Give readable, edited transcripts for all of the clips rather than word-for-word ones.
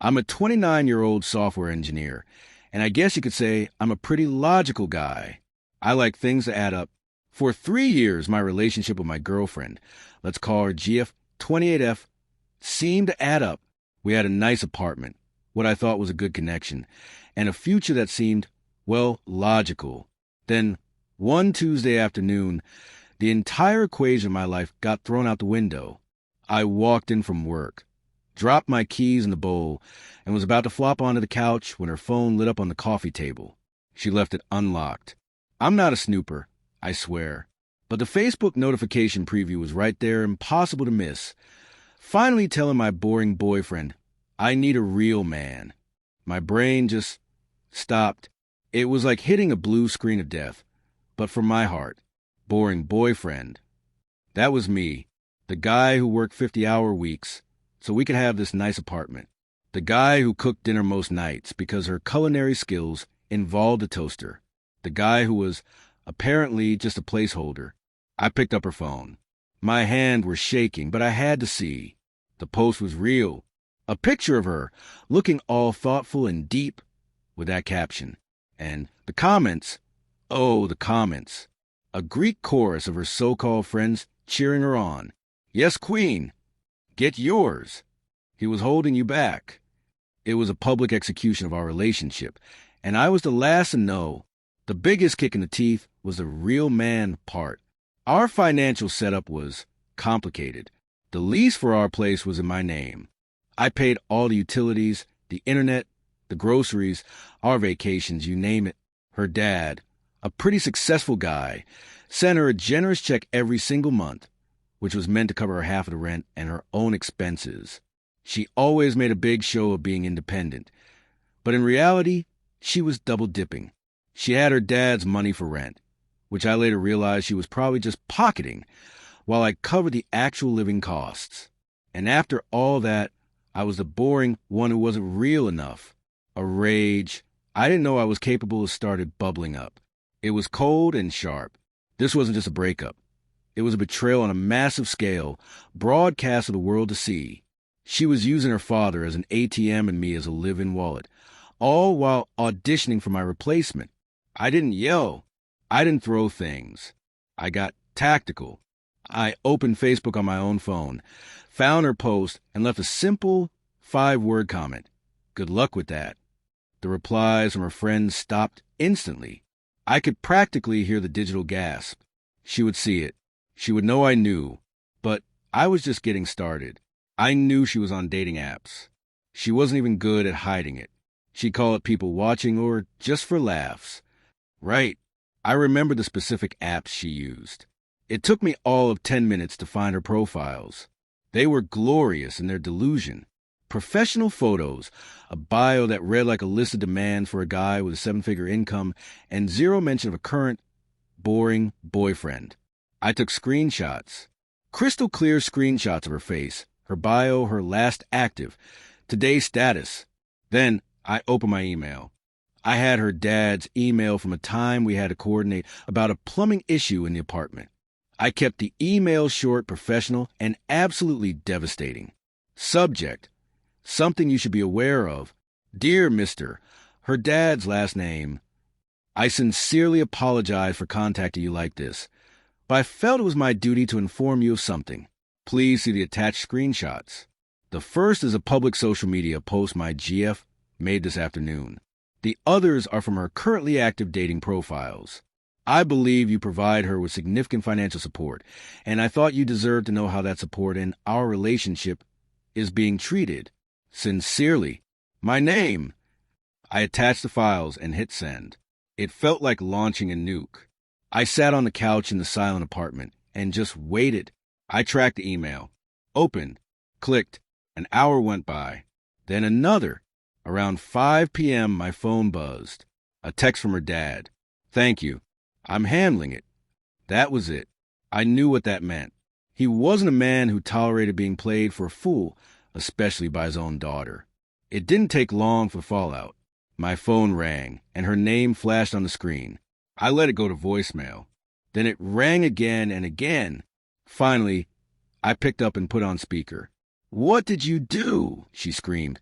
I'm a 29-year-old software engineer, and I guess you could say I'm a pretty logical guy. I like things to add up. For 3 years, my relationship with my girlfriend, let's call her GF28F, seemed to add up. We had a nice apartment, what I thought was a good connection, and a future that seemed, well, logical. Then, one Tuesday afternoon, the entire equation of my life got thrown out the window. I walked in from work, dropped my keys in the bowl, and was about to flop onto the couch when her phone lit up on the coffee table. She left it unlocked. I'm not a snooper, I swear. But the Facebook notification preview was right there, impossible to miss. Finally telling my boring boyfriend, I need a real man. My brain just stopped. It was like hitting a blue screen of death. But for my heart, boring boyfriend. That was me, the guy who worked 50-hour weeks so we could have this nice apartment. The guy who cooked dinner most nights because her culinary skills involved a toaster. The guy who was apparently just a placeholder. I picked up her phone. My hand was shaking, but I had to see. The post was real. A picture of her, looking all thoughtful and deep, with that caption. And the comments, oh, the comments. A Greek chorus of her so-called friends cheering her on. Yes, queen. Get yours. He was holding you back. It was a public execution of our relationship, and I was the last to know. The biggest kick in the teeth was the real man part. Our financial setup was complicated. The lease for our place was in my name. I paid all the utilities, the internet, the groceries, our vacations, you name it. Her dad, a pretty successful guy, sent her a generous check every single month, which was meant to cover her half of the rent and her own expenses. She always made a big show of being independent, but in reality, she was double-dipping. She had her dad's money for rent, which I later realized she was probably just pocketing, while I covered the actual living costs. And after all that, I was the boring one who wasn't real enough. A rage I didn't know I was capable of started bubbling up. It was cold and sharp. This wasn't just a breakup. It was a betrayal on a massive scale, broadcast for the world to see. She was using her father as an ATM and me as a live-in wallet, all while auditioning for my replacement. I didn't yell. I didn't throw things. I got tactical. I opened Facebook on my own phone, found her post, and left a simple 5-word comment. Good luck with that. The replies from her friends stopped instantly. I could practically hear the digital gasp. She would see it. She would know I knew. But I was just getting started. I knew she was on dating apps. She wasn't even good at hiding it. She'd call it people watching or just for laughs. Right. I remember the specific apps she used. It took me all of 10 minutes to find her profiles. They were glorious in their delusion. Professional photos, a bio that read like a list of demands for a guy with a 7-figure income, and zero mention of a current, boring boyfriend. I took screenshots. Crystal clear screenshots of her face, her bio, her last active, today's status. Then I opened my email. I had her dad's email from a time we had to coordinate about a plumbing issue in the apartment. I kept the email short, professional, and absolutely devastating. Subject: something you should be aware of. Dear Mr., her dad's last name. I sincerely apologize for contacting you like this, but I felt it was my duty to inform you of something. Please see the attached screenshots. The first is a public social media post my GF made this afternoon. The others are from her currently active dating profiles. I believe you provide her with significant financial support, and I thought you deserved to know how that support in our relationship is being treated. Sincerely, my name. I attached the files and hit send. It felt like launching a nuke. I sat on the couch in the silent apartment and just waited. I tracked the email. Opened. Clicked. An hour went by. Then another. Around 5 p.m., my phone buzzed. A text from her dad. Thank you. I'm handling it. That was it. I knew what that meant. He wasn't a man who tolerated being played for a fool, especially by his own daughter. It didn't take long for fallout. My phone rang, and her name flashed on the screen. I let it go to voicemail. Then it rang again and again. Finally, I picked up and put on speaker. What did you do? She screamed.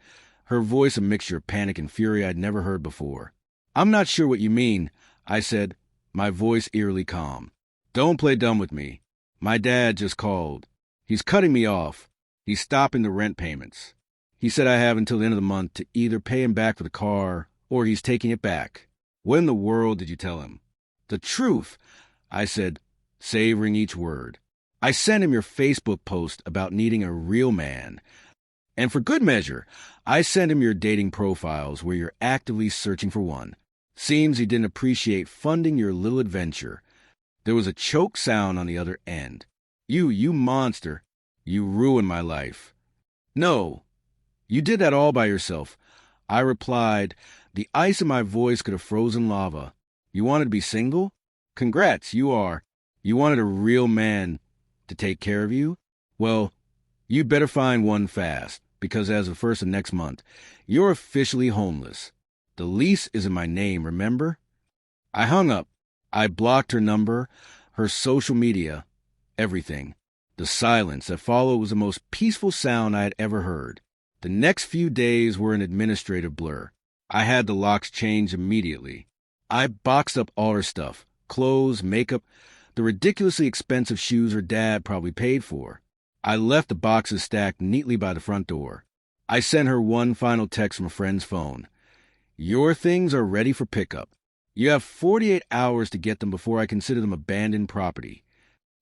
her voice a mixture of panic and fury I'd never heard before. "I'm not sure what you mean," I said, my voice eerily calm. "Don't play dumb with me. My dad just called. He's cutting me off. He's stopping the rent payments. He said I have until the end of the month to either pay him back for the car or he's taking it back." "What in the world did you tell him?" "The truth," I said, savoring each word. "I sent him your Facebook post about needing a real man. And for good measure, I sent him your dating profiles where you're actively searching for one. Seems he didn't appreciate funding your little adventure." There was a choke sound on the other end. You monster. You ruined my life." "No, you did that all by yourself," I replied. The ice in my voice could have frozen lava. "You wanted to be single? Congrats, you are. You wanted a real man to take care of you? Well, you better find one fast, because as of the 1st of next month, you're officially homeless. The lease is in my name, remember?" I hung up. I blocked her number, her social media, everything. The silence that followed was the most peaceful sound I had ever heard. The next few days were an administrative blur. I had the locks changed immediately. I boxed up all her stuff, clothes, makeup, the ridiculously expensive shoes her dad probably paid for. I left the boxes stacked neatly by the front door. I sent her one final text from a friend's phone. "Your things are ready for pickup. You have 48 hours to get them before I consider them abandoned property."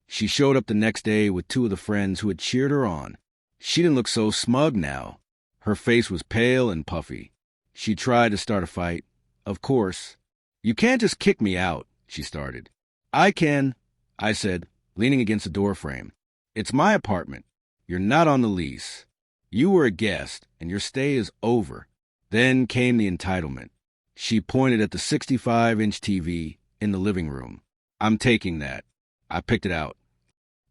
She showed up the next day with two of the friends who had cheered her on. She didn't look so smug now. Her face was pale and puffy. She tried to start a fight. Of course. "You can't just kick me out," she started. "I can," I said, leaning against the doorframe. "It's my apartment. You're not on the lease. You were a guest, and your stay is over." Then came the entitlement. She pointed at the 65-inch TV in the living room. "I'm taking that." I picked it out.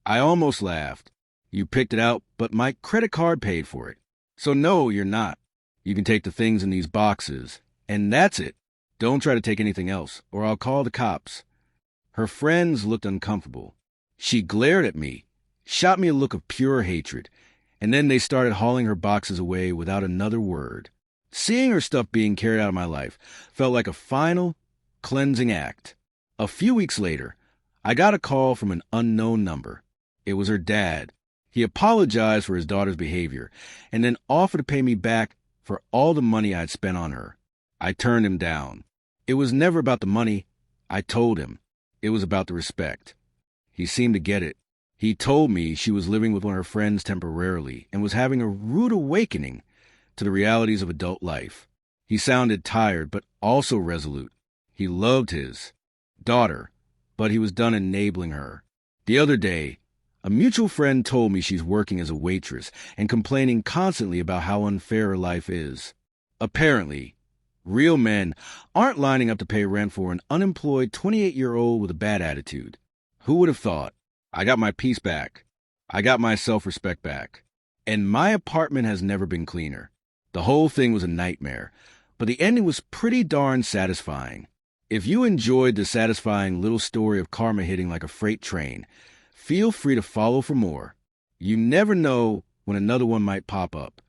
I almost laughed. "You picked it out, but my credit card paid for it. So no, you're not. You can take the things in these boxes, and that's it. Don't try to take anything else, or I'll call the cops." Her friends looked uncomfortable. She glared at me, shot me a look of pure hatred, and then they started hauling her boxes away without another word. Seeing her stuff being carried out of my life felt like a final, cleansing act. A few weeks later, I got a call from an unknown number. It was her dad. He apologized for his daughter's behavior and then offered to pay me back for all the money I'd spent on her. I turned him down. It was never about the money, I told him. It was about the respect. He seemed to get it. He told me she was living with one of her friends temporarily and was having a rude awakening to the realities of adult life. He sounded tired, but also resolute. He loved his daughter, but he was done enabling her. The other day, a mutual friend told me she's working as a waitress and complaining constantly about how unfair her life is. Apparently, real men aren't lining up to pay rent for an unemployed 28-year-old with a bad attitude. Who would have thought? I got my peace back. I got my self-respect back. And my apartment has never been cleaner. The whole thing was a nightmare, but the ending was pretty darn satisfying. If you enjoyed the satisfying little story of karma hitting like a freight train, feel free to follow for more. You never know when another one might pop up.